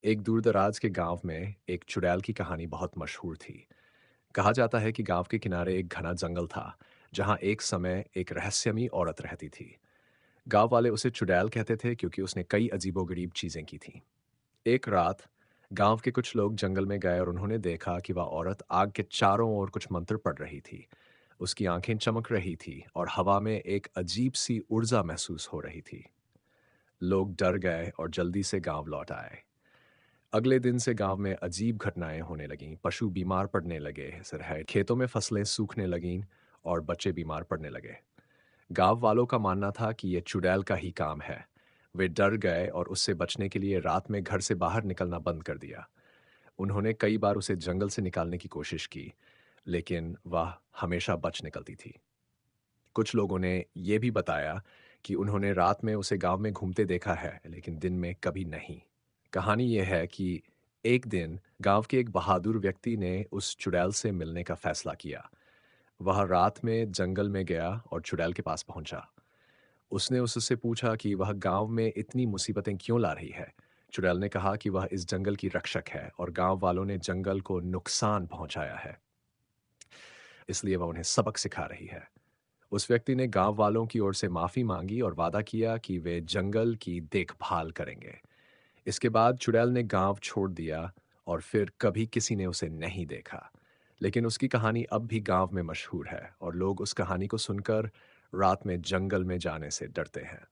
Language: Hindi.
एक दूर-दराज के गांव में एक चुड़ैल की कहानी बहुत मशहूर थी। कहा जाता है कि गांव के किनारे एक घना जंगल था, जहां एक समय एक रहस्यमयी औरत रहती थी। गांव वाले उसे चुड़ैल कहते थे क्योंकि उसने कई अजीबोगरीब चीजें की थीं। एक रात गांव के कुछ लोग जंगल में गए और उन्होंने देखा कि वह औरत आग के चारों ओर कुछ मंत्र पढ़ रही थी। उसकी आंखें चमक रही थी और हवा में एक अजीब सी ऊर्जा महसूस हो रही थी। लोग डर गए और जल्दी से गांव लौट आए। अगले दिन से गांव में अजीब घटनाएं होने लगीं। पशु बीमार पड़ने लगे, सरहद खेतों में फसलें सूखने लगीं और बच्चे बीमार पड़ने लगे। गांव वालों का मानना था कि यह चुड़ैल का ही काम है। वे डर गए और उससे बचने के लिए रात में घर से बाहर निकलना बंद कर दिया। उन्होंने कई बार उसे जंगल से निकालने की कोशिश की, लेकिन वह हमेशा बच निकलती थी। कुछ लोगों ने यह भी बताया कि उन्होंने रात में उसे गांव में घूमते देखा है, लेकिन दिन में कभी नहीं। कहानी यह है कि एक दिन गांव के एक बहादुर व्यक्ति ने उस चुड़ैल से मिलने का फैसला किया। वह रात में जंगल में गया और चुड़ैल के पास पहुंचा। उसने उससे पूछा कि वह गांव में इतनी मुसीबतें क्यों ला रही है। चुड़ैल ने कहा कि वह इस जंगल की रक्षक है और गांव वालों ने जंगल को नुकसान पहुंचाया है, इसलिए वह उन्हें सबक सिखा रही है। उस व्यक्ति ने गांव वालों की ओर से माफी मांगी और वादा किया कि वे जंगल की देखभाल करेंगे। इसके बाद चुड़ैल ने गांव छोड़ दिया और फिर कभी किसी ने उसे नहीं देखा। लेकिन उसकी कहानी अब भी गांव में मशहूर है और लोग उस कहानी को सुनकर रात में जंगल में जाने से डरते हैं।